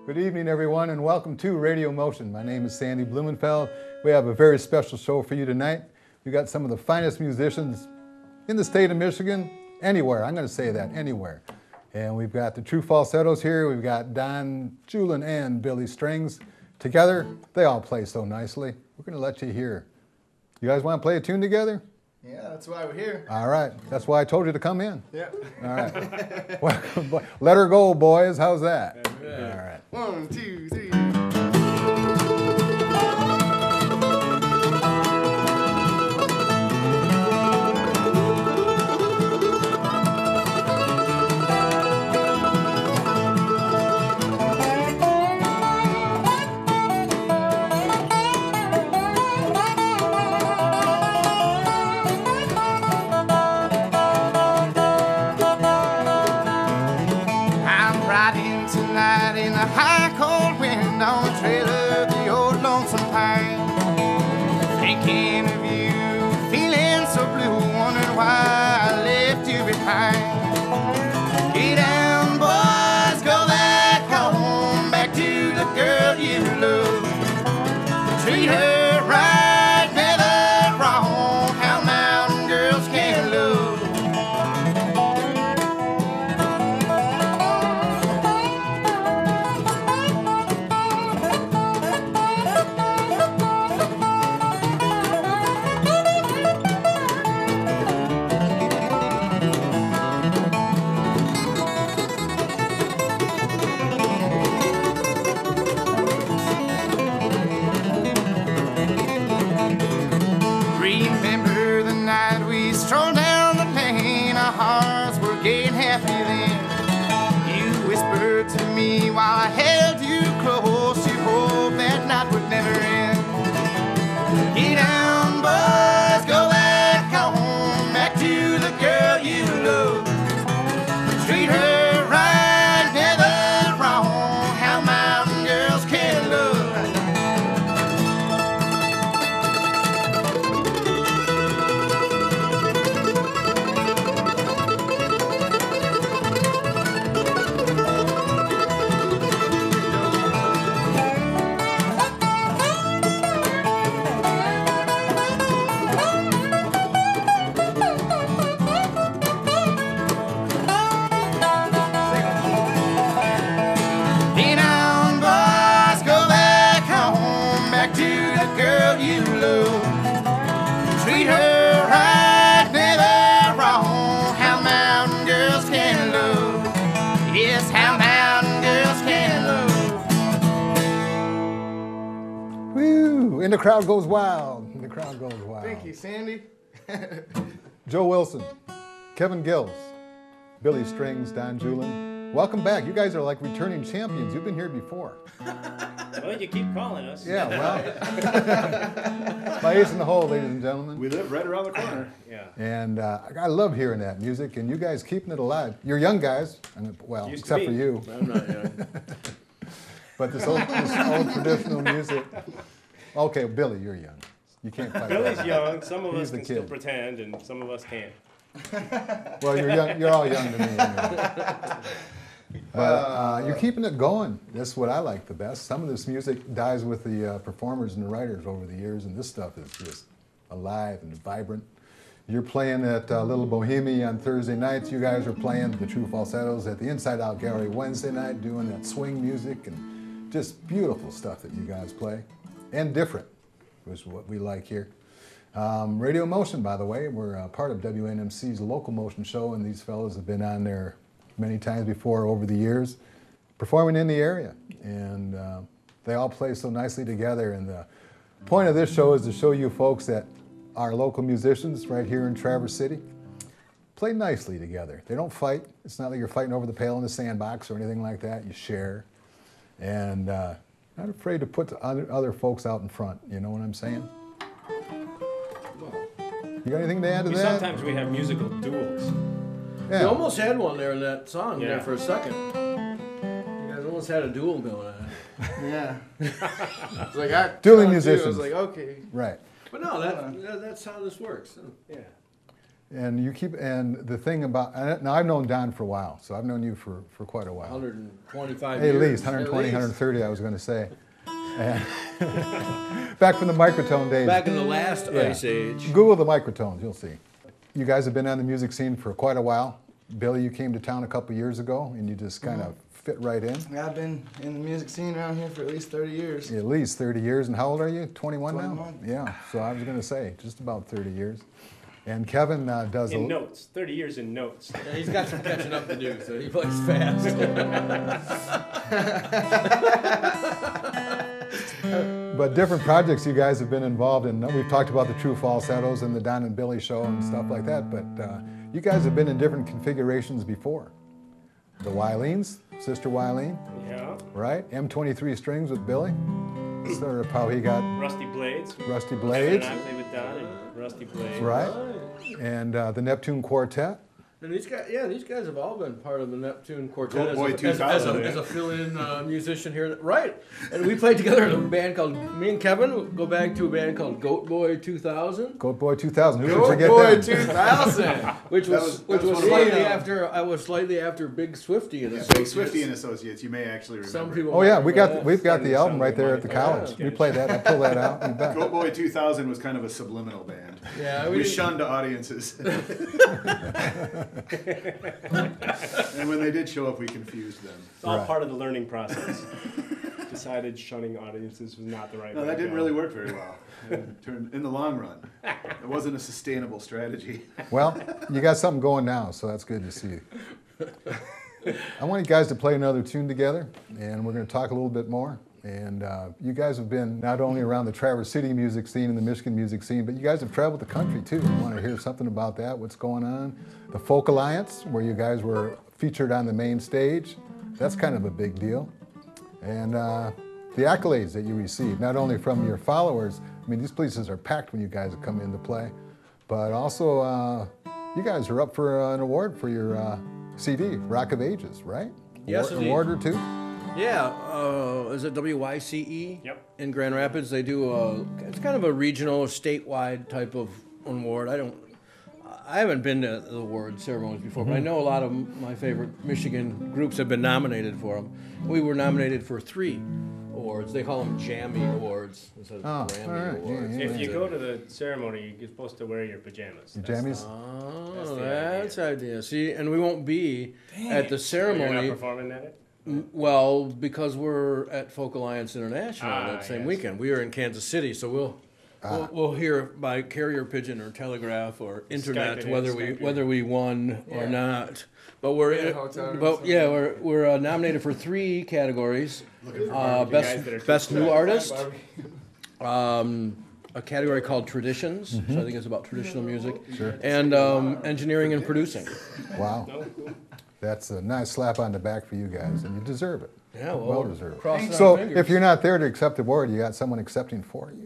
Good evening, everyone, and welcome to Radio Motion. My name is Sandy Blumenfeld. We have a very special show for you tonight. We got some of the finest musicians in the state of Michigan, anywhere. I'm going to say that, anywhere. And we've got the True Falsettos here. We've got Don, Julin, and Billy Strings. Together, they all play so nicely. We're going to let you hear. You guys want to play a tune together? Yeah, that's why we're here. All right. That's why I told you to come in. Yeah. All right. Well, let her go, boys. How's that? All right. 1, 2, 3. Tonight in a high cold wind on the trail of the old lonesome pine, thinking of you, feeling so blue, wondering why I left you behind. Get down, boys, go back home, back to the girl you love. Treat her right, never wrong, how mountain girls can love. Remember the night we strolled down the lane, our hearts were getting happy then. You whispered to me while I held you close, you hoped that night would never end. Get down, boys, go back home, back to the girl you love. Treat her right, never wrong, how mountain girls can love. You love. Treat her right, never wrong, how mountain girls can love. Yes, how mountain girls can love. Woo! And the crowd goes wild. And the crowd goes wild. Thank you, Sandy. Joe Wilson, Kevin Gills, Billy Strings, Don Julin. Welcome back. You guys are like returning champions. You've been here before. Well, you keep calling us. Yeah, well. My ace in the hole, ladies and gentlemen. We live right around the corner. Yeah. And I love hearing that music, and you guys keeping it alive. You're young guys, well, Used except to for be. you. I'm not young. But this old traditional music. Okay, Billy, you're young. You can't fight Billy's that. young. Some of He's us the can still kid. pretend, and some of us can't. Well, you're young. You're all young to me. Anyway. But you're keeping it going. That's what I like the best. Some of this music dies with the performers and the writers over the years, and this stuff is just alive and vibrant. You're playing at Little Bohemia on Thursday nights. You guys are playing the True Falsettos at the Inside Out Gallery Wednesday night, doing that swing music and just beautiful stuff that you guys play. And different, which is what we like here. Radio Motion, by the way, we're part of WNMC's local motion show, and these fellows have been on there many times before over the years, performing in the area. And they all play so nicely together. And the point of this show is to show you folks that our local musicians right here in Traverse City play nicely together. They don't fight. It's not like you're fighting over the pail in the sandbox or anything like that. You share. And not afraid to put the other folks out in front. You know what I'm saying? You got anything to add to that? Sometimes we have musical duels. Yeah. You almost had one there in that song there Yeah. for a second. You guys almost had a duel going on. Yeah. It's like I Dueling I was musicians. like, okay. Right. But no, that's how this works. Yeah. And you keep, and the thing about, now I've known Don for a while, so I've known you for quite a while. 125 At years. least, 120, 130 I was going to say. And back from the microtone days. Back in the last ice age. Google the microtones, you'll see. You guys have been on the music scene for quite a while. Billy, you came to town a couple years ago, and you just kind of fit right in. I've been in the music scene around here for at least 30 years. At least 30 years. And how old are you? 21 now? 21. Yeah, so I was going to say, just about 30 years. And Kevin does In notes, 30 years in notes. Yeah, he's got some catching up to do, so he plays fast. But different projects you guys have been involved in. We've talked about the True Falsettos and the Don and Billy show and stuff like that, but you guys have been in different configurations before. The Wileens, Sister Wileen, Yeah. right? M23 strings with Billy. Sort of how he got Rusty Blades. Rusty Kevin Blades, and I played with Don and Rusty Blades. right? And the Neptune Quartet. And these guys have all been part of the Neptune Quartet Goat Boy as 2000, a fill-in musician here. Right. And we played together in a band called, me and Kevin go back to a band called Goat Boy 2000. Goat Boy 2000. Who could Goat forget Boy them? 2000. Which was one of slightly mine. after, I was slightly after Big Swifty and Yeah, Associates. Big Swifty and Associates. You may actually remember. Some people Oh yeah, might we've remember got that. the album Sound right there at the like college. yeah. We played that. I pulled that out. You bet. Goat Boy 2000 was kind of a subliminal band. Yeah, We didn't- shunned audiences. And when they did show up, we confused them. It's all Right. part of the learning process. Decided shunning audiences was not the right No, way that to didn't go. really work very well. In the long run, it wasn't a sustainable strategy. Well, you got something going now, so that's good to see. I want you guys to play another tune together, and we're going to talk a little bit more. And you guys have been not only around the Traverse City music scene and the Michigan music scene, but you guys have traveled the country too. I want to hear something about that, what's going on. The Folk Alliance, where you guys were featured on the main stage, that's kind of a big deal. And the accolades that you received, not only from your followers, I mean, these places are packed when you guys come in to play, but also you guys are up for an award for your CD, Rock of Ages, right? Yes, indeed. Award or two? Yeah, is it WYCE? Yep. In Grand Rapids, they do it's kind of a regional, statewide type of award. I haven't been to the award ceremonies before, but I know a lot of my favorite Michigan groups have been nominated for them. We were nominated for 3 awards. They call them Jammy Awards instead of Grammy all right. Awards. Yeah, If you go to the ceremony, you're supposed to wear your pajamas. Your That's- jammies? Oh, the that's the idea. See, and we won't be at the You're not ceremony. performing at it? Well, because we're at Folk Alliance International Ah, that same yes. weekend. We are in Kansas City, so we'll hear by carrier pigeon or telegraph or internet Skype it in, whether Skype it. we won or Yeah. not. But we're hotel room, but yeah we're nominated for 3 categories. guys that are Best new true artist. A category called Traditions, Mm-hmm. so I think it's about traditional music, and engineering and producing. Wow. No? That's a nice slap on the back for you guys, and you deserve it. Yeah, Well deserved. crossing our So fingers. if you're not there to accept the award, you got someone accepting for you.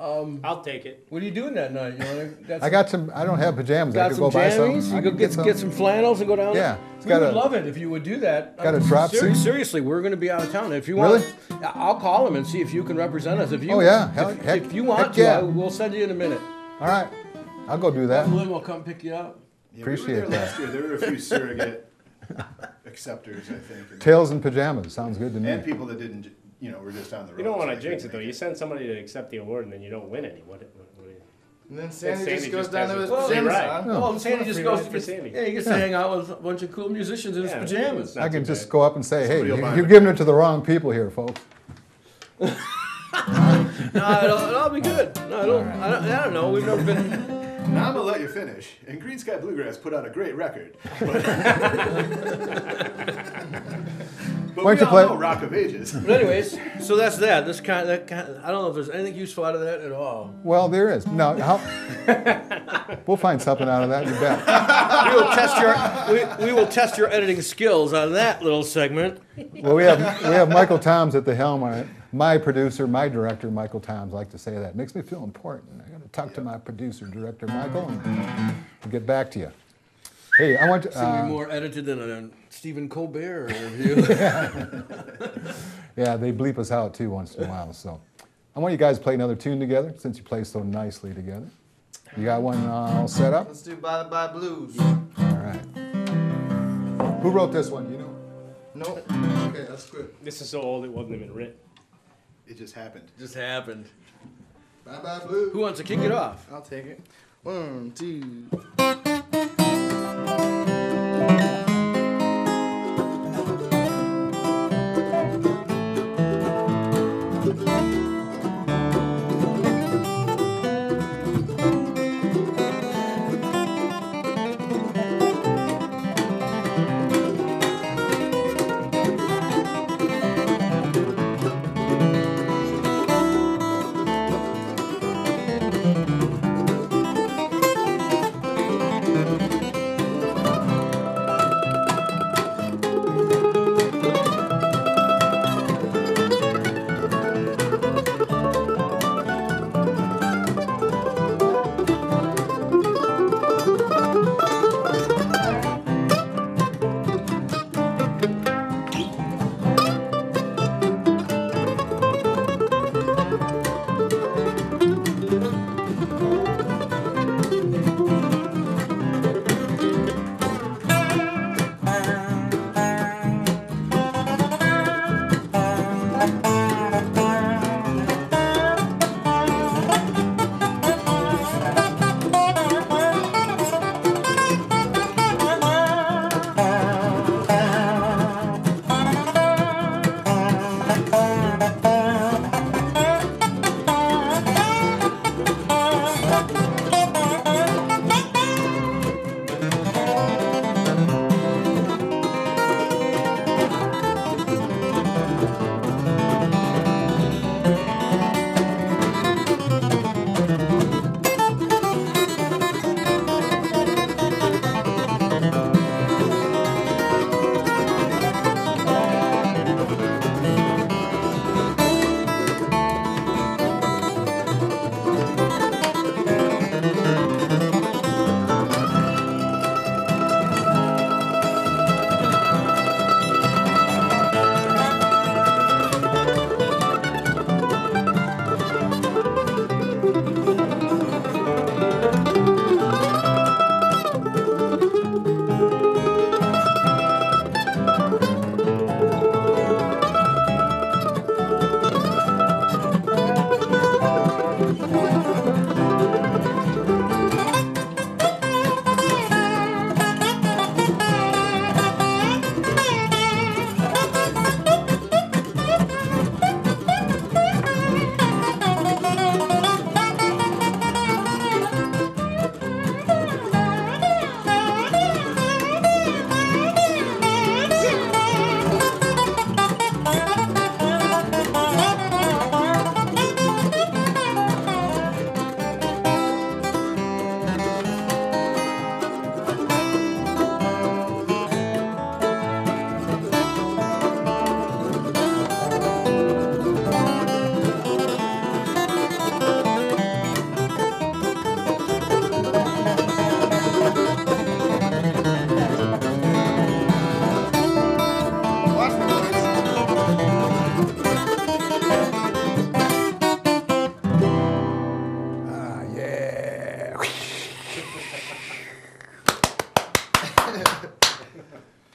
I'll take it. What are you doing that night? You want I got some, I don't have pajamas. I got could some go buy some. jammies. I You go could get some flannels and go down. Yeah, there? it's We got would a- love it if you would do that. Got a drop suit? Seriously, we're going to be out of town. If you want, Really? I'll call him and see if you can represent us. If you, Oh, yeah. if you Heck want to, yeah. we'll send you in a minute. All right, I'll go do that. Lynn will come pick you up. Yeah, Appreciate we were there that. last year. There were a few surrogate acceptors, I think. Tails and pajamas, sounds good to me. And people that didn't, were just on the road. You don't want so to they jinx it, couldn't though. make You send somebody to accept the award and then you don't win any. What And then Sandy, Sandy just goes just down has there with a- his pajamas right. on. No. Oh, Sandy just free goes ride to for Sandy. Yeah, he gets to hang out with a bunch of cool musicians in his Yeah, pajamas. it's not I can too just bad. go up and say, hey, Somebody will buy you're it. giving it to the wrong people here, folks. No, it'll be good. No, I don't know. We've never been. Now I'm gonna let you finish. And Green Sky Bluegrass put out a great record. But, but Why we don't you all play- know Rock of Ages. But anyways, so that's that. I don't know if there's anything useful out of that at all. Well, there is. No, we'll find something out of that, you bet. We will test your editing skills on that little segment. Well, we have Michael Toms at the helm on it. My producer, my director, Michael Toms, like to say that. It makes me feel important. I got to talk to my producer, director Michael, and get back to you. Hey, I want It's gonna to. be more edited than a Stephen Colbert interview. Yeah, they bleep us out too once in a while. So, I want you guys to play another tune together since you play so nicely together. You got one all set up? Let's do Bye Bye Blues. All right. Who wrote this one? You know? Nope. Okay, that's good. This is so old it wasn't even written. It just happened. Just happened. Bye bye blue. Who wants to kick it off? I'll take it. 1, 2.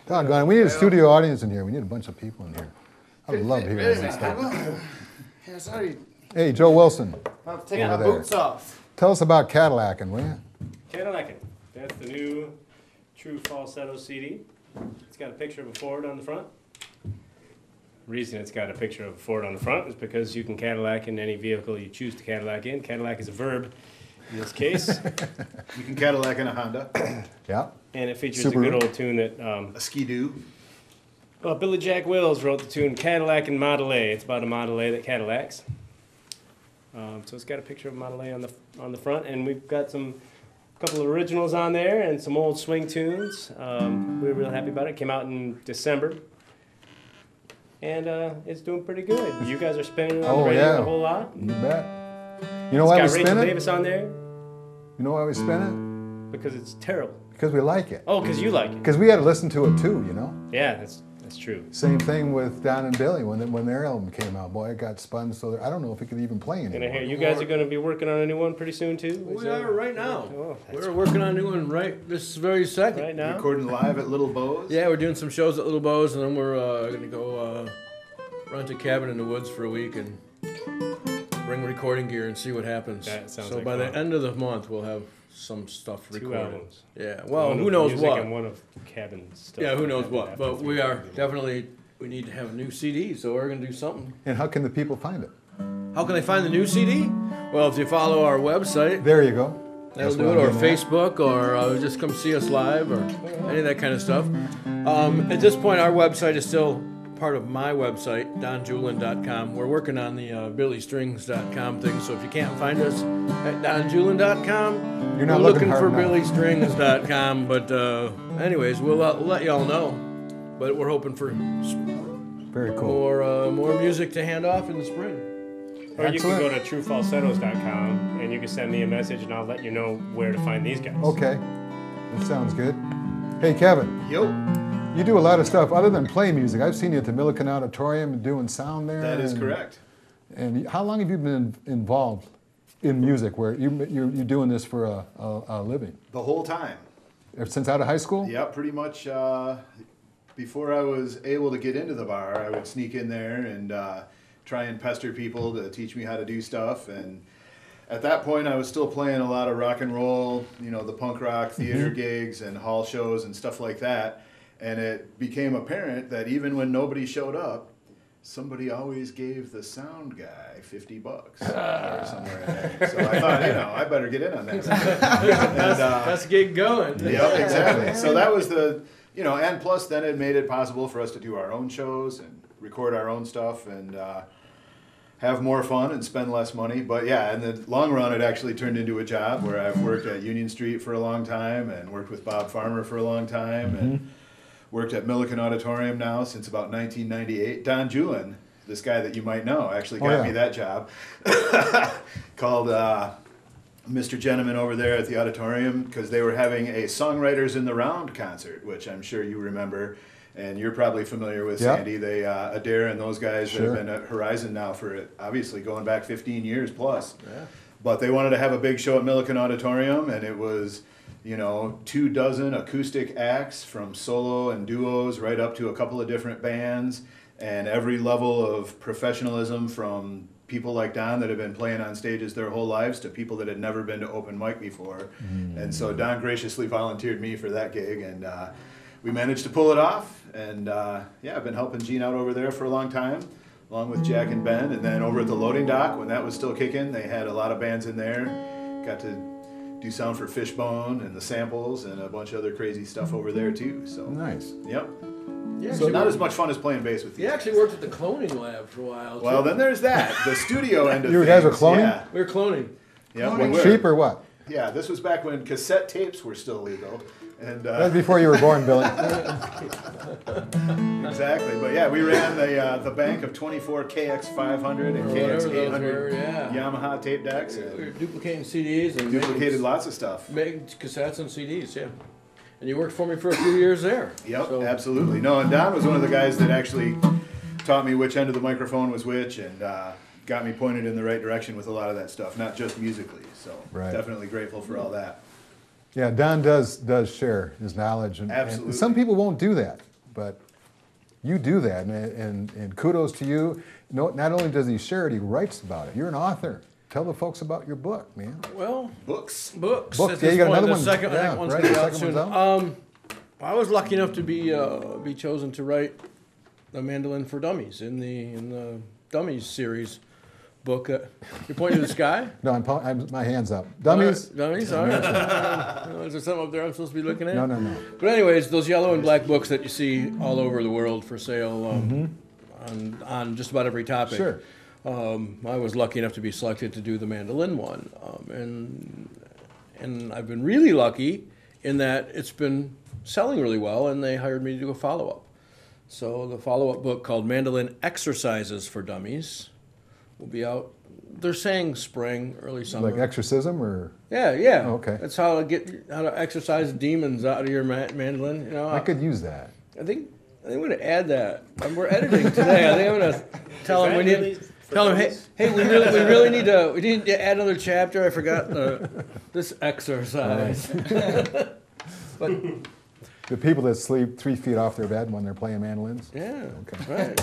Doggone, we need a studio audience in here. We need a bunch of people in here. I would love hearing this stuff. Yeah, sorry. Hey, Joe Wilson, I'm taking Over my there. boots off. tell us about Cadillacin', will you? Cadillacin'. That's the new True Falsetto CD. It's got a picture of a Ford on the front. Reason it's got a picture of a Ford on the front is because you can Cadillac in any vehicle you choose to Cadillac in. Cadillac is a verb in this case. You can Cadillac in a Honda, Yeah. And it features Subaru. a good old tune that a Ski-Doo. Billy Jack Wills wrote the tune Cadillac and Model A. It's about a Model A that Cadillacs. So it's got a picture of Model A on the front, and we've got a couple of originals on there and some old swing tunes. We're real happy about it. It came out in December, and it's doing pretty good. You guys are spinning it on the radio a whole lot. You bet. You know why we It's got spin Rachel it? Davis on there You know why we spin because it's terrible. it? Because we like it. Oh, because you like it. Because we had to listen to it too, you know? Yeah, that's That's true. Same thing with Don and Billy when their album came out. Boy, it got spun, so I don't know if it could even play And I anymore. hear you guys are going to be working on a new one pretty soon too? We are right now. Oh, We're working on a new one right this very second. right now? Recording live at Little Bo's. Yeah, we're doing some shows at Little Bo's, and then we're going to go rent a cabin in the woods for a week and bring recording gear and see what happens. That sounds so like by fun. the end of the month, we'll have some stuff 2 recorded. albums. Yeah, well, One who of knows music what? And one of cabin stuff. Yeah, who knows what? After But 3 we are albums. definitely, we need to have a new CD, so we're going to do something. And how can the people find it? How can they find the new CD? Well, if you follow our website, There you go. that'll That's do what it, or I'm getting at. Facebook, or just come see us live, or any of that kind of stuff. At this point, our website is still part of my website, donjulin.com. We're working on the billystrings.com thing, so if you can't find us at donjulin.com, You're not we're looking looking for hard enough. billystrings.com. But anyways, we'll let y'all know. But we're hoping for Very cool. more music to hand off in the spring. Or you can Excellent. go to truefalsettos.com and you can send me a message and I'll let you know where to find these guys. Okay, that sounds good. Hey, Kevin, Yo, you do a lot of stuff other than play music. I've seen you at the Milliken Auditorium doing sound there. that is and- correct. And how long have you been involved in music, where you're doing this for a living? The whole time. Ever since out of high school? Yeah, pretty much. Before I was able to get into the bar, I would sneak in there and try and pester people to teach me how to do stuff. And at that point, I was still playing a lot of rock and roll, the punk rock theater gigs and hall shows and stuff like that. And it became apparent that even when nobody showed up, somebody always gave the sound guy $50 or somewhere in there. So I thought, I better get in on that. Best gig going. Yep, exactly. So that was and plus then it made it possible for us to do our own shows and record our own stuff and have more fun and spend less money. But yeah, in the long run, it actually turned into a job where I've worked at Union Street for a long time and worked with Bob Farmer for a long time and worked at Milliken Auditorium now since about 1998. Don Julin, this guy that you might know, actually got me that job. Called Mr. Gentleman over there at the auditorium because they were having a Songwriters in the Round concert, which I'm sure you remember, and you're probably familiar with, Yep. Sandy. They Adair and those guys that Sure. have been at Horizon now for obviously going back 15 years plus. Yeah. But they wanted to have a big show at Milliken Auditorium, and it was 24 acoustic acts from solo and duos right up to a couple of different bands, and every level of professionalism from people like Don that have been playing on stages their whole lives to people that had never been to open mic before. And so Don graciously volunteered me for that gig, and we managed to pull it off. And I've been helping Gene out over there for a long time, along with Jack and Ben. And then over at the loading dock, when that was still kicking, they had a lot of bands in there. Got to do sound for Fishbone and the Samples and a bunch of other crazy stuff over there too. So Nice. yep. Yeah, So not as much fun as playing bass with He you. actually worked at the cloning lab for a while. Well, too. then there's that. The studio end of You things. guys were cloning? Yeah. We were cloning. Yeah, we were. Cheap or what? Yeah, this was back when cassette tapes were still legal. And That was before you were born, Billy. exactly. But yeah, we ran the bank of 24 KX500 and Or whatever those KX800 were, yeah. Yamaha tape decks. We And were duplicating CDs and duplicated lots of stuff. making cassettes and CDs, yeah. And you worked for me for a few years there. Yep, So- absolutely. No, and Don was one of the guys that actually taught me which end of the microphone was which and got me pointed in the right direction with a lot of that stuff, not just musically. So Right. definitely grateful for all that. Yeah, Don does share his knowledge, and Absolutely. some people won't do that, but you do that, and kudos to you. No, not only does he share it, he writes about it. You're an author. Tell the folks about your book, man. Well, Books. books. Books, At yeah, this you got point, another the one. Second, Yeah, I think one's right, gonna be the out second soon. one's I was lucky enough to be chosen to write the Mandolin for Dummies in the Dummies series book. You're pointing to the sky? No, I'm my hands up. Dummies? Dummies, all right. Is there something up there I'm supposed to be looking at? No, no, no. But anyways, those yellow and black books that you see all over the world for sale on just about every topic. Sure. I was lucky enough to be selected to do the mandolin one, and I've been really lucky in that it's been selling really well, and they hired me to do a follow-up. So the follow-up book called Mandolin Exercises for Dummies will be out. They're saying spring, early summer. Like exorcism or? Yeah. Oh, okay. That's how to exercise demons out of your mandolin. I could use that. I think I think I'm going to add that. We're editing today. I think I'm going to tell him we need. Tell him, hey, we really need to add another chapter. I forgot this exercise. But The people that sleep 3 feet off their bed when they're playing mandolins? yeah, Okay. right.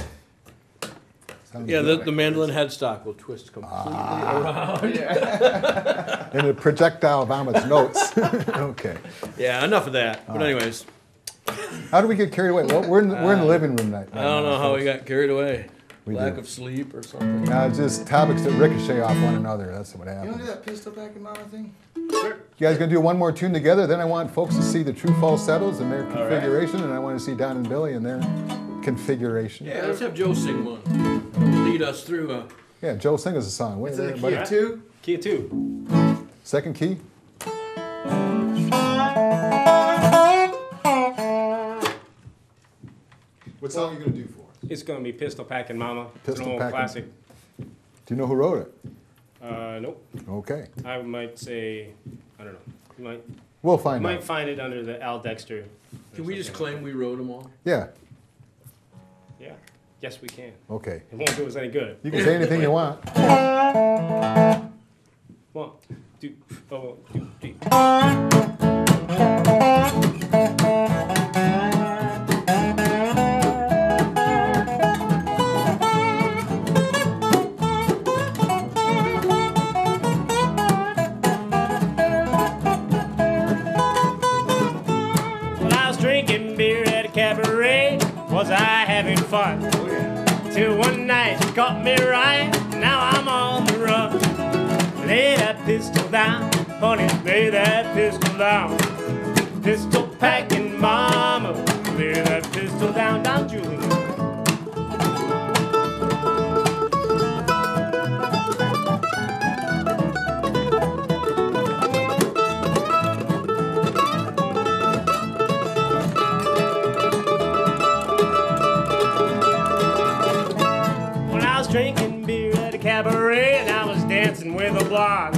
Sounds Yeah, good. the mandolin headstock will twist completely around. And the projectile vomits notes. Okay. Yeah, enough of that. But anyways, How do we get carried away? Well, we're in the living room right I don't know how we folks. got carried away. We Lack do. of sleep or something. Just topics that ricochet off one another. That's what You want to do happens. that pistol back and mama thing? Sure. You guys gonna do one more tune together? Then I want folks to see the true falsettos and their right. configuration, and I want to see Don and Billy and their configuration. Yeah, let's have Joe sing one. Lead us through. Yeah, Joe, sing us a song. Wait, It's in the key buddy. of 2. Key of 2. Second key. What song are you gonna do for us? It's going to be Pistol Packin' Mama. It's Pistol an old Packin'. classic. Do you know who wrote it? Nope. Okay, I might say, I don't know. You we'll find might out. find it under the Al Dexter. or Can we just something. claim we wrote them all? Yeah. Yeah. Yes, we can. Okay. It won't do us any good. You can say anything you want. 1, 2, 4, 2, 3. Well, I was drinking beer at a cabaret. Was I having fun? Till one night she caught me right. Now I'm on the run. Lay that pistol down, honey, lay that pistol down. Pistol packing mama, lay that pistol down, down, Julin. When I was drinking beer at a cabaret and I was dancing with a blonde,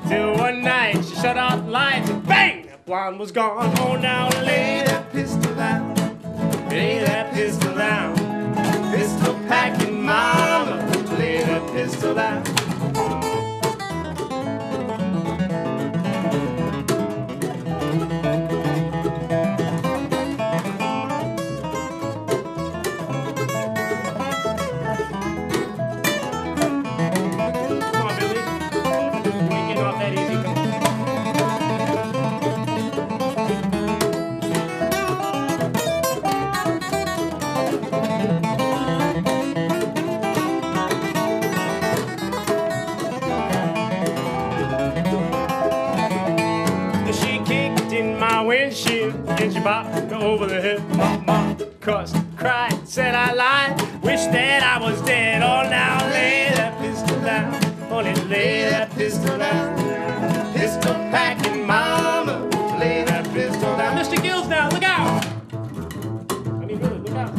till one night she shut off the lights and bang, that blonde was gone. Oh, now lay that pistol down, lay that pistol down. Pistol packing mama, lay that pistol down. Come on, Billy. You ain't getting off that easy. Come on. She kicked in my windshield and she bopped me over the head. Mama cussed, cried, said I lied, wish that I was dead. Oh, now lay that pistol down, honey, lay that pistol down. Pistol packing mama, lay that pistol down. Mr. Gills now, look out! I mean, really, look out.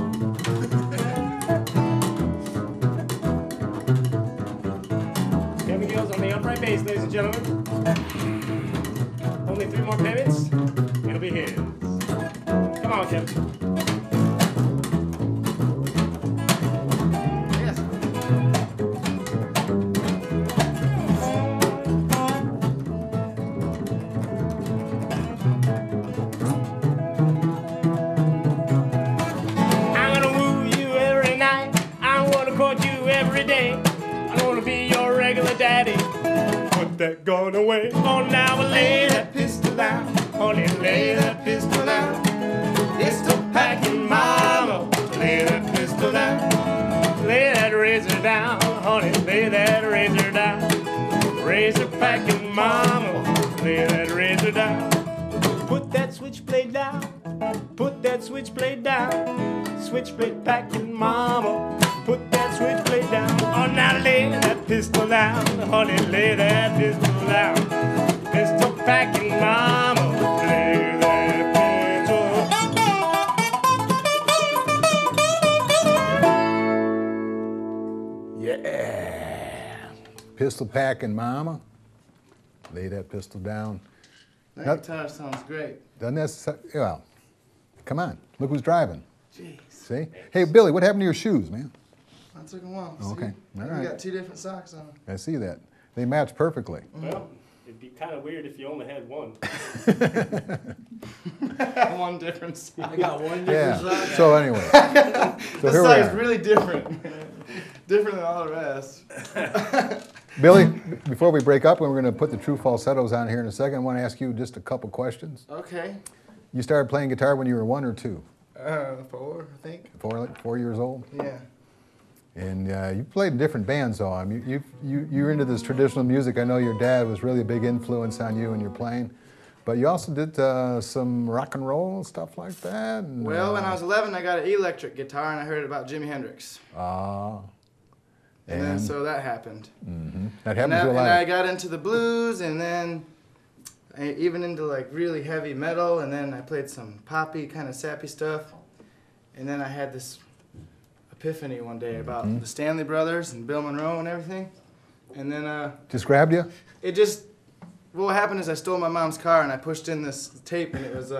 Kevin Gills on the upright bass, ladies and gentlemen. Only 3 more payments, it'll be his. Come on, Kevin. Yes. I'm gonna woo you every night. I'm gonna court you every day. I'm gonna be your regular daddy. Put that gun away. Oh, now lay that pistol down. Honey, lay that pistol down. Pistol packing mama. Lay that pistol down. Lay that razor down. Honey, lay that razor down. Razor packing mama. Lay that razor down. Put that switchblade down. Put that switchblade down. Switchblade packing mama. Put that switchblade down. Oh, now lay that pistol down. Honey, lay that pistol down. Pistol packing mama. Lay that pistol. Yeah. Pistol packing mama. Lay that pistol down. That guitar sounds great. Doesn't that, well, come on. Look who's driving. Jeez. See? Hey, Billy, what happened to your shoes, man? I took them off. Okay, See? all We right. got 2 different socks on. I see that. They match perfectly. Well, it'd be kind of weird if you only had one. One difference. I got one Yeah. different sock. So anyway, so This here we sock is are. really different. Different than all the rest. Billy, before we break up, and we're going to put the true falsettos on here in a second, I want to ask you just a couple questions. Okay. You started playing guitar when you were 1 or 2? 4, I think. 4 years old? Yeah. And you played in different bands, though. I mean, you're into this traditional music. I know your dad was really a big influence on you and your playing. But you also did some rock and roll and stuff like that. And, Well, when I was 11, I got an electric guitar and I heard about Jimi Hendrix. And then so that happened. That And, happens to a lot. I got into the blues and then even into like really heavy metal, and then I played some poppy kind of sappy stuff. And then I had this epiphany one day about the Stanley Brothers and Bill Monroe and everything. And then Just grabbed you? it just, what happened is I stole my mom's car and I pushed in this tape, and it was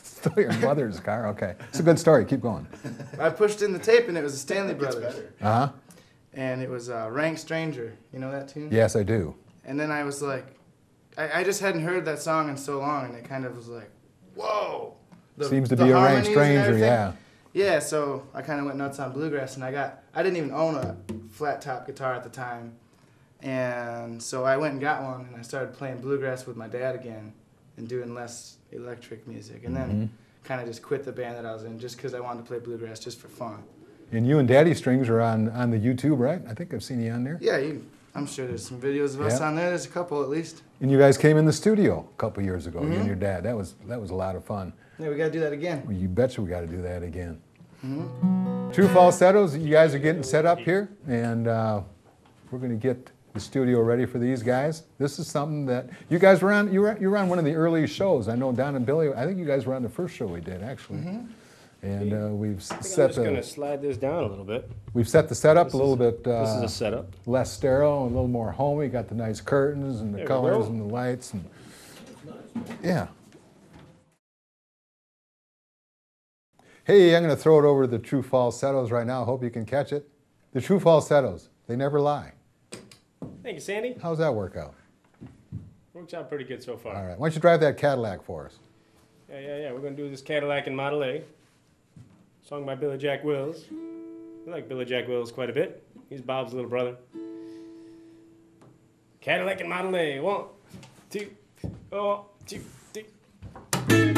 Stole your mother's car? Okay. It's a good story. Keep going. I pushed in the tape and it was the Stanley Gets Brothers. better. Uh-huh. And it was Rank Stranger. You know that tune? Yes, I do. And then I was like, I just hadn't heard that song in so long, and it kind of was like, whoa. Seems to the be a rank harmonies and stranger, everything. yeah. Yeah, so I kind of went nuts on bluegrass, and I didn't even own a flat top guitar at the time. And so I went and got one, and I started playing bluegrass with my dad again and doing less electric music. And then kind of just quit the band that I was in just because I wanted to play bluegrass just for fun. And you and Daddy Strings are on the YouTube, right? I think I've seen you on there. Yeah, I'm sure there's some videos of us Yeah. on there. There's a couple at least. And you guys came in the studio a couple years ago, you and your dad. That was a lot of fun. Yeah, we got to do that again. Well, you betcha we got to do that again. True Falsettos, you guys are getting set up here, and we're going to get the studio ready for these guys. This is something that you guys were on. You were on one of the early shows. I know Don and Billy. I think you guys were on the first show we did actually. And we've I think I'm set just going to slide this down a little bit. we've set the setup This a little is- bit This is a setup. less sterile, and a little more homey. Got the nice curtains and the There we colors go. and the lights, and yeah. Hey, I'm going to throw it over to the True Falsettos right now. I hope you can catch it. The True Falsettos, they never lie. Thank you, Sandy. How's that work out? Works out pretty good so far. All right. Why don't you drive that Cadillac for us? Yeah. We're going to do this Cadillac and Model A. Song by Billy Jack Wills. We like Billy Jack Wills quite a bit. He's Bob's little brother. Cadillac and Model A. 1, 2, 1, 2, 3.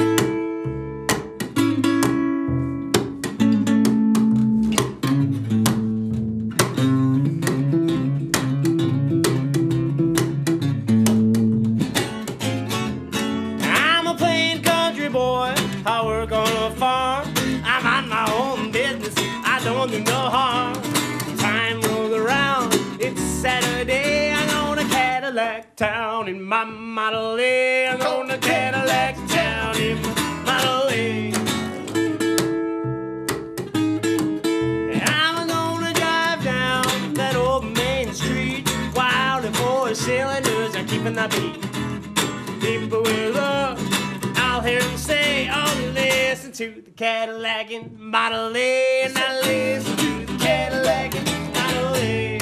I'm a plain country boy. I work on a farm. I'm on my own business. I don't do no harm. Time rolls around. It's Saturday. I'm on a Cadillac town in my Model A. I'm on a Cadillac town in my Model A. I'm gonna drive down that old Main Street while the 4 cylinders are keeping the beat. People will love, I'll hear them say, oh, listen to the Cadillac and Model A, and I listen to the Cadillac and Model A.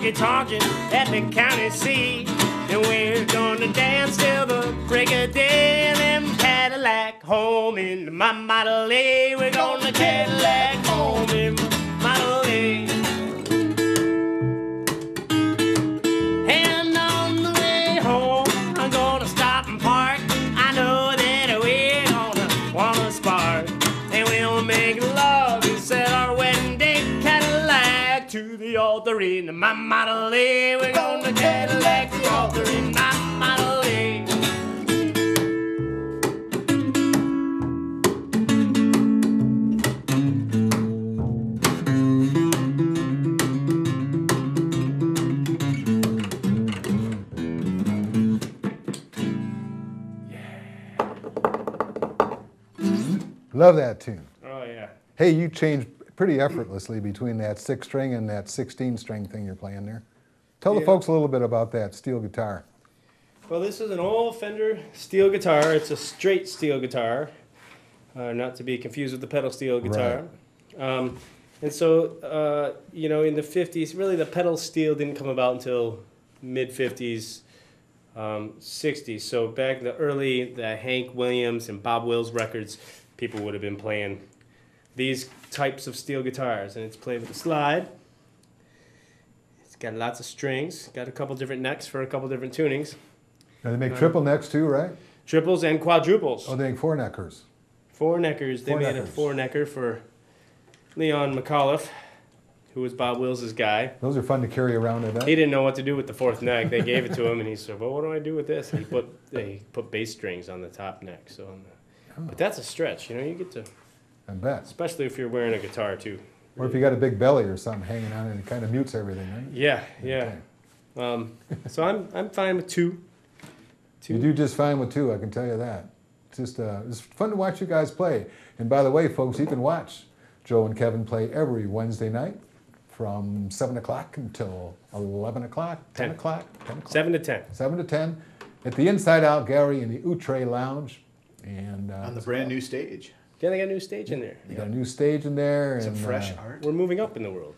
honky-tonkin' at the county seat. And we're gonna dance till the break of day. And then Cadillac home in my Model A. We're gonna Cadillac home in my Model A. And on the way home, I'm gonna stop and park. I know that we're gonna wanna spark. And we'll make love and set our wedding date. Cadillac to the altar in my Model A. We're gonna Cadillac to the altar in my Model A. Love that tune. Oh, yeah. Hey, you changed pretty effortlessly between that 6-string and that 16-string thing you're playing there. Tell the Yeah. folks a little bit about that steel guitar. Well, this is an old Fender steel guitar. It's a straight steel guitar, not to be confused with the pedal steel guitar. And so, you know, in the 50s, really the pedal steel didn't come about until mid-50s, 60s. So back in the Hank Williams and Bob Wills records, people would have been playing these types of steel guitars. And it's played with a slide. It's got lots of strings, got a couple different necks for a couple different tunings. Now they make triple necks too, right? Triples and quadruples. Oh, they make 4-neckers. Four neckers. They Four made neckers. a 4-necker for Leon McAuliffe, who was Bob Wills' guy. Those are fun to carry around, I bet. He didn't know what to do with the 4th neck. They gave it to him, and he said, "Well, what do I do with this?" And they put bass strings on the top neck. So, but that's a stretch, you know. You get to, I bet. especially if you're wearing a guitar too. Or if you got a big belly or something hanging on it, it kind of mutes everything, right? Yeah, yeah. So I'm fine with two. You do just fine with 2, I can tell you that. It's just it's fun to watch you guys play. And by the way, folks, you can watch Joe and Kevin play every Wednesday night from 7 o'clock until 11 o'clock, 10 o'clock, 10 o'clock. 7 to 10. 7 to 10 at the Inside Out Gallery in the Outre Lounge. And On the brand new stage. Yeah, they got a new stage in there. you got a new stage in there. Some and fresh art. We're moving up in the world.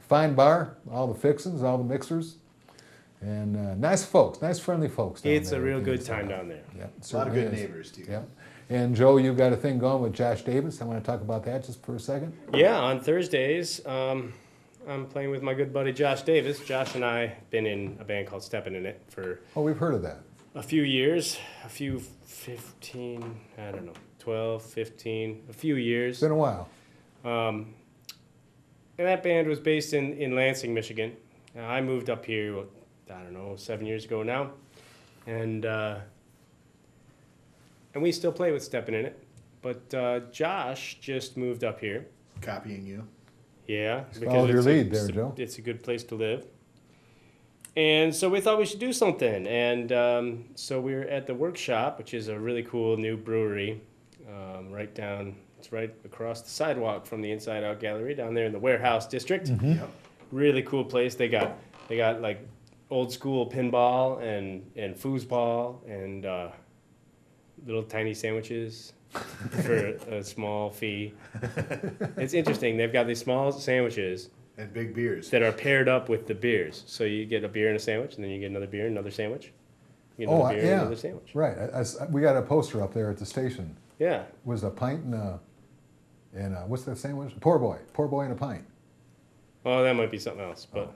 fine bar, all the fixings, all the mixers. And nice folks, nice friendly folks down It's there a at real the good Inside time Out. down there. Yeah, it A lot of certainly good is. neighbors, too. Yeah. And Joe, you've got a thing going with Josh Davis. I want to talk about that just for a second. Yeah, on Thursdays, I'm playing with my good buddy Josh Davis. Josh and I have been in a band called Steppin' in It for Oh, we've heard of that. a few years, 15, I don't know, 12, 15, a few years. It's been a while. And that band was based in Lansing, Michigan. Now, I moved up here, I don't know, 7 years ago now. And we still play with Steppin' in It. But Josh just moved up here. Copying you. Yeah. Followed your lead there, Joe. It's a good place to live. And so we thought we should do something. And so we were at the Workshop, which is a really cool new brewery it's right across the sidewalk from the Inside Out Gallery down there in the Warehouse District. Yep. Really cool place. They got like old school pinball and foosball and little tiny sandwiches for a small fee. It's interesting. They've got these small sandwiches And big beers. that are paired up with the beers. So you get a beer and a sandwich, and then you get another beer and another sandwich. You get another beer and yeah. another sandwich. Right. We got a poster up there at the station. Yeah. Was a pint and what's that sandwich? Poor boy and a pint. Oh, that might be something else, but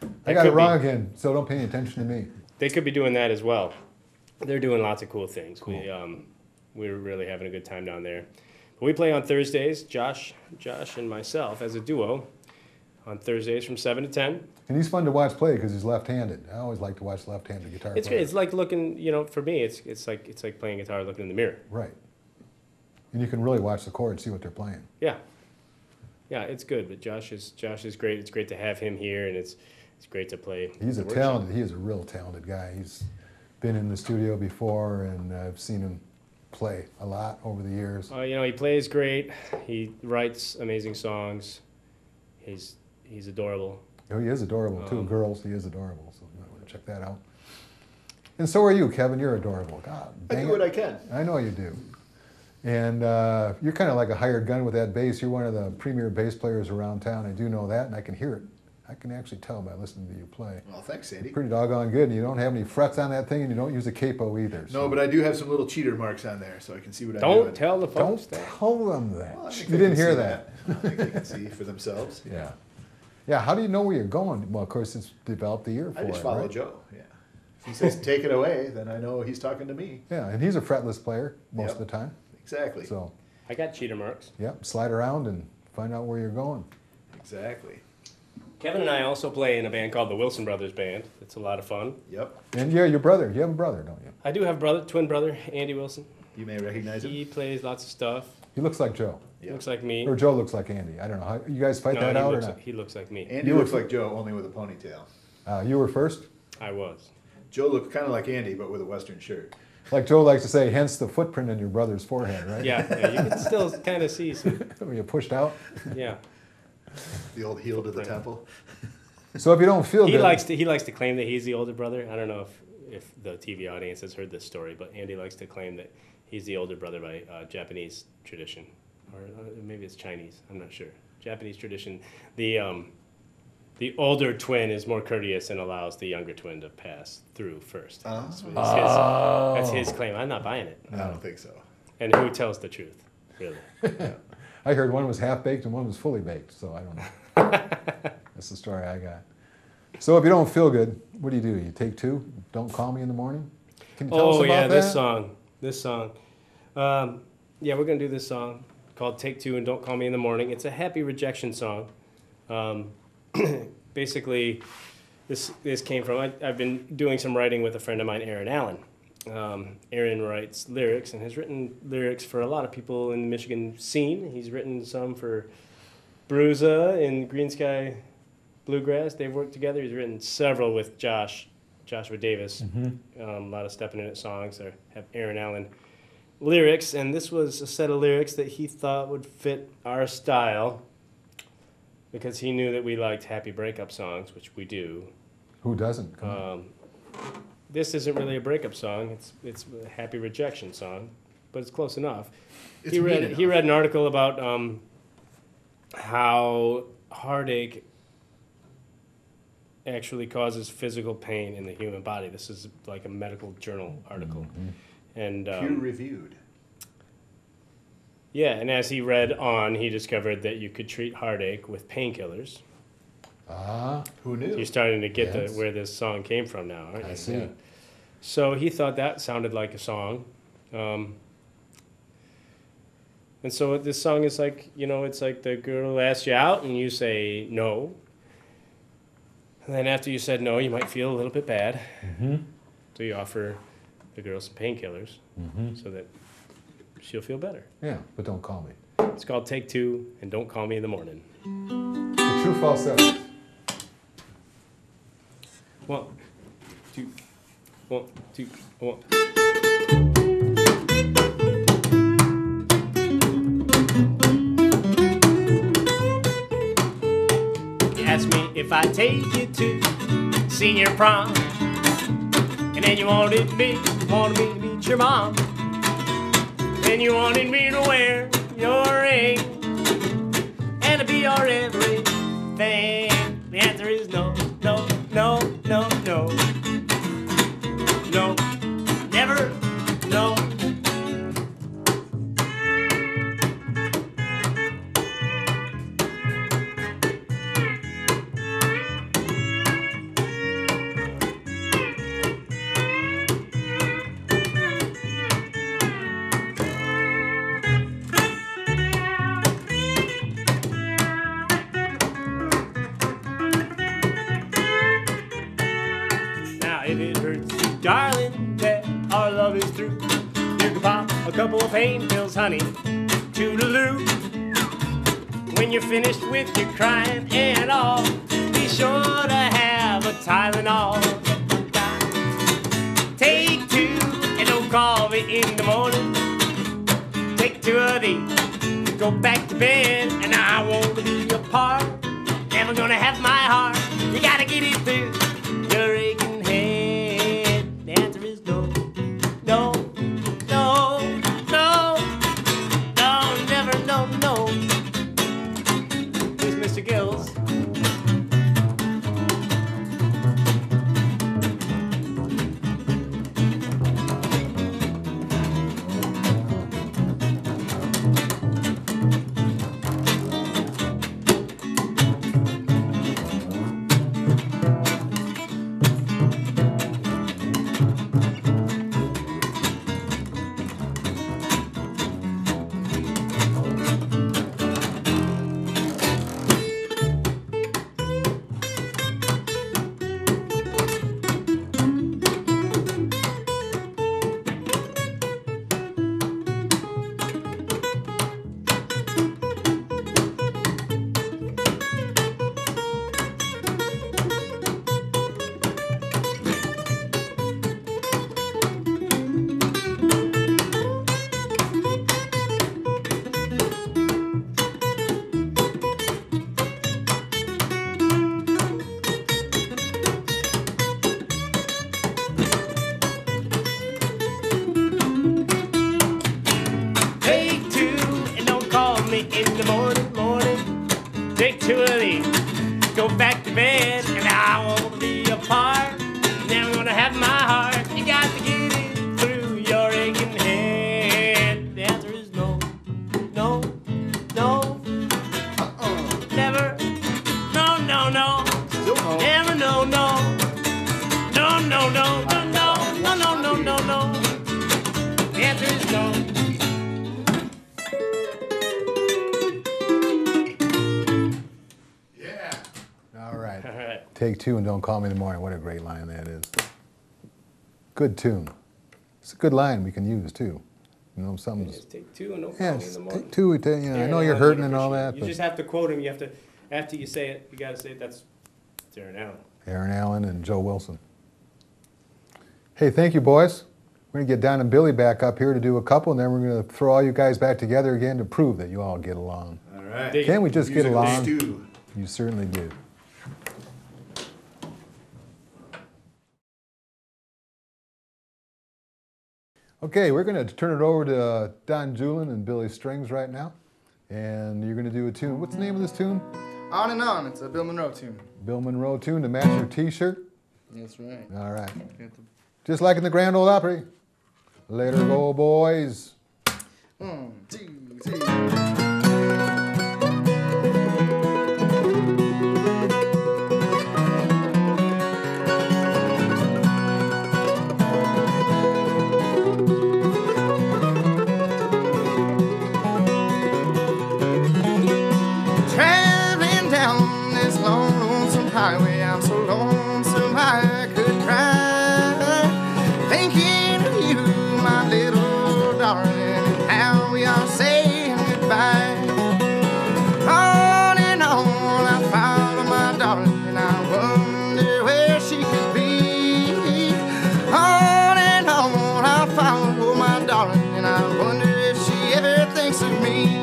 I that got it could wrong be- again, so don't pay any attention to me. they could be doing that as well. They're doing lots of cool things. Cool. We're really having a good time down there. But we play on Thursdays, Josh and myself as a duo, on Thursdays from 7 to 10. And he's fun to watch play because he's left-handed. I always like to watch left-handed guitar It's great. players. It's like looking, for me, it's like playing guitar looking in the mirror. Right. And you can really watch the chords, see what they're playing. Yeah. Yeah, it's good. But Josh is great. It's great to have him here, and it's great to play. He's the a workshop. talented, he is a real talented guy. He's been in the studio before, and I've seen him play a lot over the years. He plays great. He writes amazing songs. He's adorable. Oh, he is adorable too. Girls, he is adorable. So you might want to check that out. And so are you, Kevin. You're adorable. God, I dang do it. what I can. I know you do. And you're kind of like a hired gun with that bass. You're one of the premier bass players around town. I do know that, and I can hear it. I can actually tell by listening to you play. Well, thanks, Sandy. Pretty doggone good, and you don't have any frets on that thing, and you don't use a capo either. No, but I do have some little cheater marks on there, so I can see what I'm Don't doing. tell the Don't folks that. tell them that. Well, I think You they didn't can hear see that. I think they can see for themselves. Yeah. Yeah, how do you know where you're going? Well, of course, it's developed the ear for I just it, follow right? Joe. Yeah. If he says take it away, then I know he's talking to me. Yeah, and he's a fretless player most Yep. of the time. Exactly. So, I got cheater marks. yeah, slide around and find out where you're going. Exactly. Kevin and I also play in a band called the Wilson Brothers Band. It's a lot of fun. Yep. And yeah, your brother. You have a brother, don't you? I do have a brother, twin brother, Andy Wilson. You may recognize him. He plays lots of stuff. He looks like Joe. He looks like me. Or Joe looks like Andy. I don't know. How, you guys fight that out or not? he looks like me. Andy You were looks like Joe, only with a ponytail. You were first? I was. Joe looked kind of like Andy, but with a Western shirt. Like Joe likes to say, hence the footprint in your brother's forehead, right? Yeah, you can still kind of see some. Were you pushed out? Yeah. The old heel to the temple. So if you don't feel He good, likes to claim that he's the older brother. I don't know if the TV audience has heard this story, but Andy likes to claim that he's the older brother by Japanese tradition, or maybe it's Chinese. I'm not sure. Japanese tradition. The older twin is more courteous and allows the younger twin to pass through first. That's his claim. I'm not buying it. I don't think so. And who tells the truth, really? I heard one was half baked and one was fully baked, so I don't know. That's the story I got. So if you don't feel good, what do? You take two? Don't call me in the morning? Can you tell us about that? This song. Yeah, we're gonna do this song called "Take Two" and "Don't Call Me in the Morning." It's a happy rejection song. Basically, this came from I've been doing some writing with a friend of mine, Aaron Allen. Aaron writes lyrics and has written lyrics for a lot of people in the Michigan scene. He's written some for Bruza and Green Sky Bluegrass. They've worked together. He's written several with Joshua Davis. A lot of Steppin' In It songs that have Aaron Allen lyrics, and this was a set of lyrics that he thought would fit our style because he knew that we liked happy breakup songs, which we do. Who doesn't? Come on. This isn't really a breakup song. It's a happy rejection song, but it's close enough. It's He read mean enough. an article about how heartache actually causes physical pain in the human body. This is like a medical journal article. And Peer-reviewed. yeah, and as he read on, he discovered that you could treat heartache with painkillers. Who knew? You're starting to get Yes. where this song came from now, aren't you? I see. Yeah. So he thought that sounded like a song. And so this song is like, it's like the girl asks you out and you say no. And then after you said no, you might feel a little bit bad. So you offer the girl some painkillers so that she'll feel better. Yeah, but don't call me. It's called Take Two and Don't Call Me in the Morning. The true falsettos. 1, 2, 1, 2, 1. You asked me if I'd take you to senior prom, and then you wanted me to meet your mom. Then you wanted me to wear your ring and to be your everything. The answer is no, no, no, no, no. No, never, no. Now if it hurts you, darling, that our love is true, you can pop a couple of pain pills, honey, toodaloo. When you're finished with your crying and all, be sure to have a Tylenol. Take two and don't call me in the morning. Take two of these, go back to bed, and I won't be apart. Never gonna have my heart. You gotta get it through your aching head. The answer is no, no, no, no, no, never, no, no. Here's Mr. Gills. in the morning, morning. Take two of these, go back to bed, and I won't be apart. Never gonna have my heart. You got to get it through your aching head. The answer is no, no, no, never, no, no, no, never, no, no, no, no, no, no, no, no, no, no, no, no. The answer is no. All right. All right. Take two and don't call me in the morning. What a great line that is. Good tune. It's a good line we can use too. You know, something's. Just take two and don't call me in Yes, the morning. take two. You know, I know you're hurting and all that, You but just have to quote him. You have to, after you say it, you got to say it. That's Aaron Allen. Aaron Allen and Joe Wilson. Hey, thank you, boys. We're going to get Don and Billy back up here to do a couple, and then we're going to throw all you guys back together again to prove that you all get along. All right. Dig it. Can't we just get Musical along? stew. You certainly do. Okay, we're going to turn it over to Don Julin and Billy Strings right now. And you're going to do a tune. What's the name of this tune? On and On. It's a Bill Monroe tune. Bill Monroe tune to match your t-shirt. That's right. All right. Just like in the Grand Ole Opry. Let her go, boys. 1, 2, 3. Traveling down this long, lonesome highway, I'm so lonesome I could cry. Thinking of you, my little darling, and how we are saying goodbye. On and on, I follow my darling, and I wonder where she could be. On and on, I follow my darling, and I wonder if she ever thinks of me.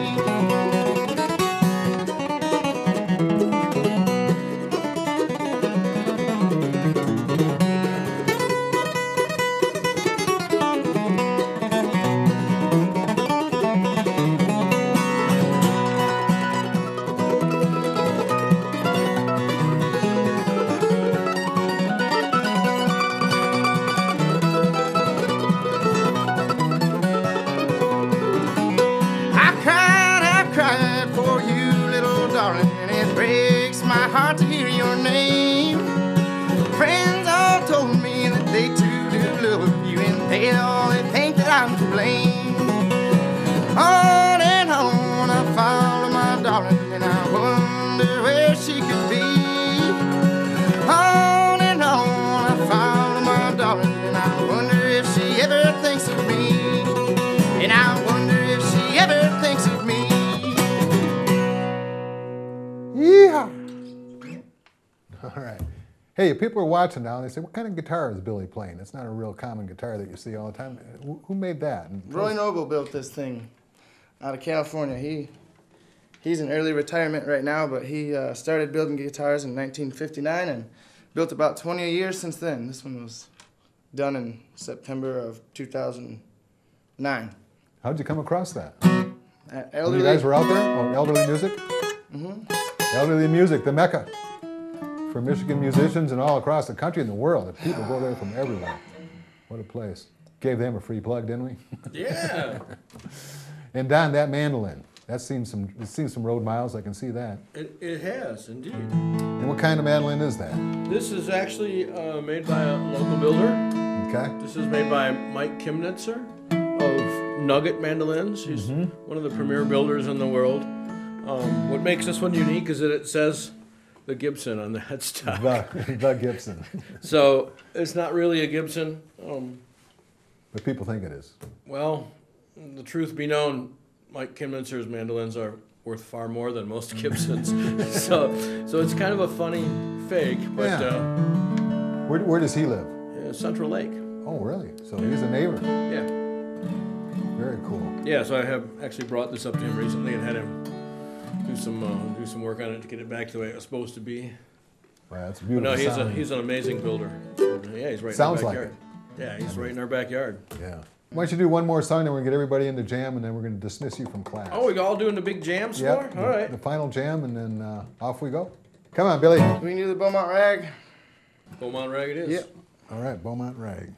I cried for you, little darling, and it breaks my heart to hear your name. Friends all told me that they too do love you, and they only think that I'm to blame. On and on, I follow my darling, and I wonder where she could be. On and on, I follow my darling, and I wonder if she ever thinks of me. And I wonder if she ever thinks of me. Yeehaw! All right. Hey, if people are watching now, and they say, what kind of guitar is Billy playing? It's not a real common guitar that you see all the time. Who made that? And Roy Noble built this thing out of California. He's in early retirement right now, but he started building guitars in 1959 and built about 20 a year since then. This one was done in September of 2009. How'd you come across that? At When you guys were out there? Oh, Elderly Music? Elderly Music, the Mecca for Michigan musicians and all across the country and the world. People go there from everywhere. What a place. Gave them a free plug, didn't we? Yeah. And Don, that mandolin, it's seen some road miles, I can see that. It has, indeed. And what kind of mandolin is that? This is actually made by a local builder. Okay. This is made by Mike Kimnitzer of Nugget Mandolins. He's one of the premier builders in the world. What makes this one unique is that it says the Gibson on the headstock. The Gibson. So it's not really a Gibson. But people think it is. Well, the truth be known, Mike Kimnitzer's mandolins are worth far more than most Gibsons. so it's kind of a funny fake. But Yeah. Where does he live? Central Lake. Oh, really? So he's a neighbor. Yeah. Very cool. Yeah, so I have actually brought this up to him recently and had him do some work on it to get it back the way it was supposed to be. Wow, that's a But no, beautiful sound. he's an amazing builder. Yeah, he's right Sounds in our like backyard. Yeah, he's right in our backyard. Yeah. Why don't you do one more song, then we're going to get everybody into jam, and then we're going to dismiss you from class. Oh, we all doing the big jam some Yep, more? All right. the final jam, and then off we go. Come on, Billy. We can do the Beaumont Rag. Beaumont Rag it is. Yep. All right, Beaumont Rag.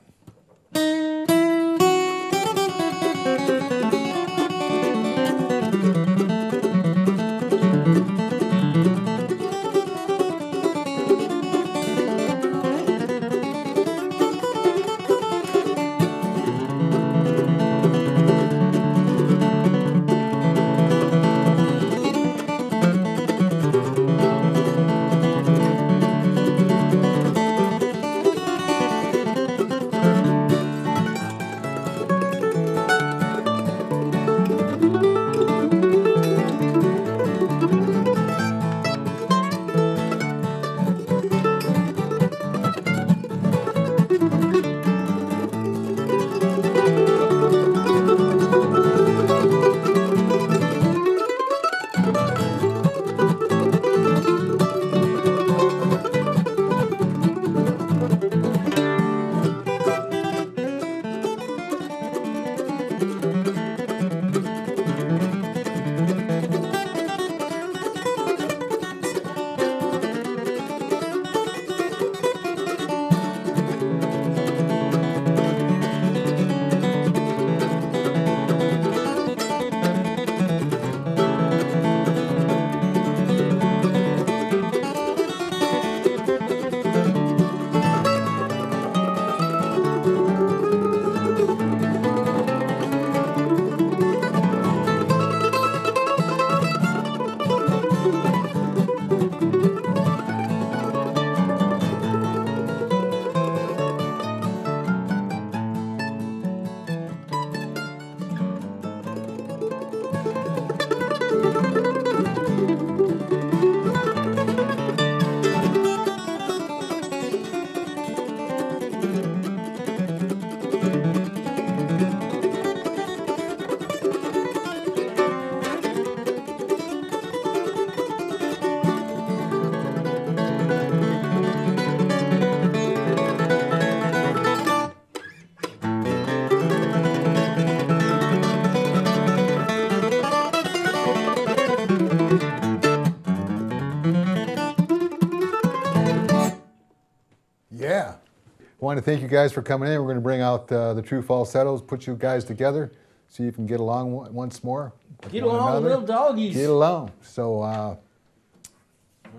Yeah. I want to thank you guys for coming in. We're going to bring out the true falsettos, put you guys together, see if you can get along once more. Get along, little doggies. Get along. So, All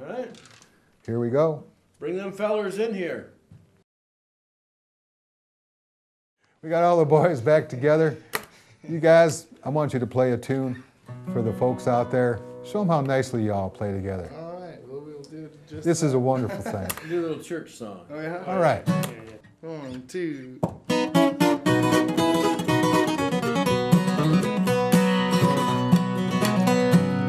right. here we go. Bring them fellers in here. We got all the boys back together. You guys, I want you to play a tune for the folks out there. Show them how nicely you all play together. All right, well, we'll do just. This is a wonderful thing. Do a little church song. Oh, yeah? All right. 1, 2.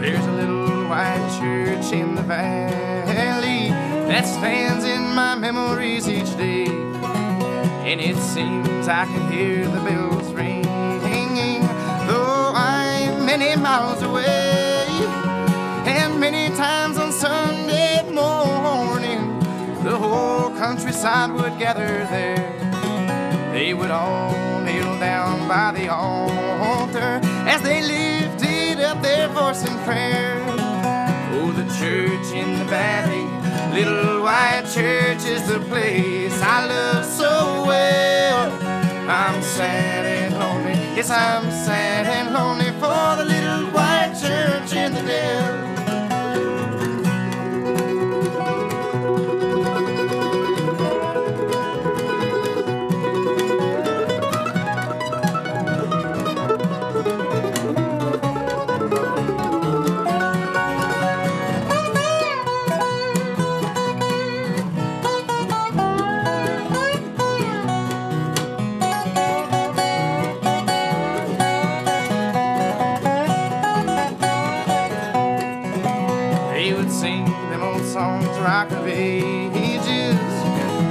There's a little white church in the valley that stands in my memories each day, and it seems I can hear the bells ringing, though I'm many miles away. And many times on Sunday morning, the whole countryside would gather there. They would all kneel down by the altar as they lifted up their voice in prayer. Oh, the church in the valley, little white church is the place I love so well. I'm sad and lonely, yes, I'm sad and lonely for the little white church in the dell. Rock of ages,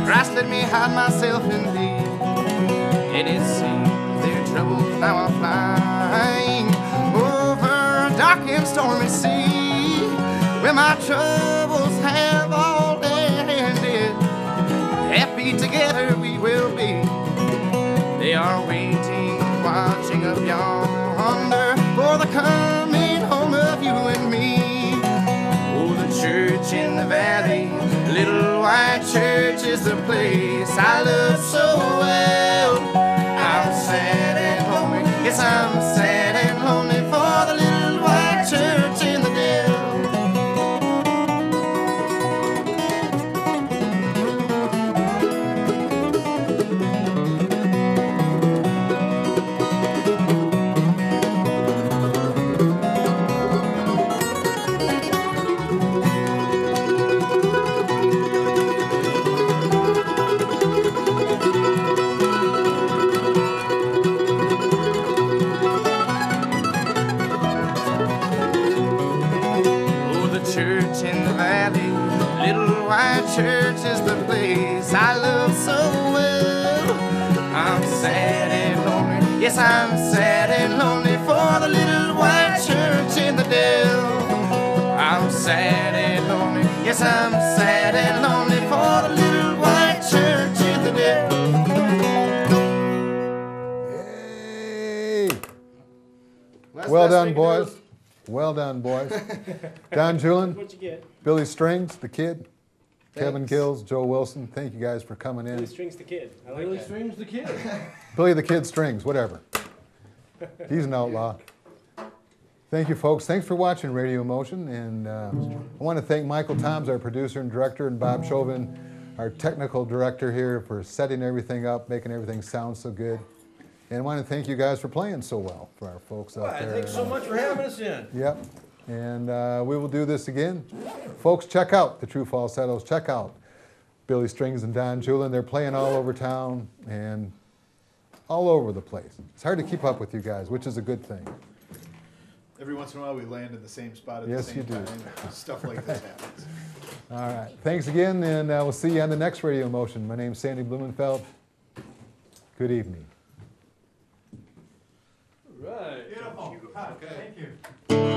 Christ let me hide myself in thee. And it seems their troubles now are flying over a dark and stormy sea, where my troubles have all ended. Happy together we will be. They are waiting for the coming home of you and me. Oh, the church in the valley, little white church is the place I love so well. I'm sad and lonely, yes, I'm sad and lonely for the little white church in the dell. Church is the place I love so well. I'm sad and lonely, yes, I'm sad and lonely for the little white church in the dell. I'm sad and lonely, yes, I'm sad and lonely for the little white church in the dell. Hey! Well done, boys. Well done, boys. Don Julin, What'd you get? Billy Strings, the kid. Kevin Thanks. Gills, Joe Wilson, thank you guys for coming Billy in. Strings the Kid. I like Billy that. Strings the Kid. Billy the Kid Strings, whatever. He's an outlaw. Thank you, folks. Thanks for watching Radio Motion. And I want to thank Michael Toms, our producer and director, and Bob Chauvin, our technical director here, for setting everything up, making everything sound so good. And I want to thank you guys for playing so well for our folks out there. Thanks so much for having us in. Yep. And we will do this again. Folks, check out the True Falsettos. Check out Billy Strings and Don Julin. They're playing all over town and all over the place. It's hard to keep up with you guys, which is a good thing. Every once in a while, we land in the same spot at Yes, the same you do. time. Stuff like this happens. All right. Thanks again, and we'll see you on the next Radio Motion. My name's Sandy Blumenfeld. Good evening. Right. Beautiful. Thank you.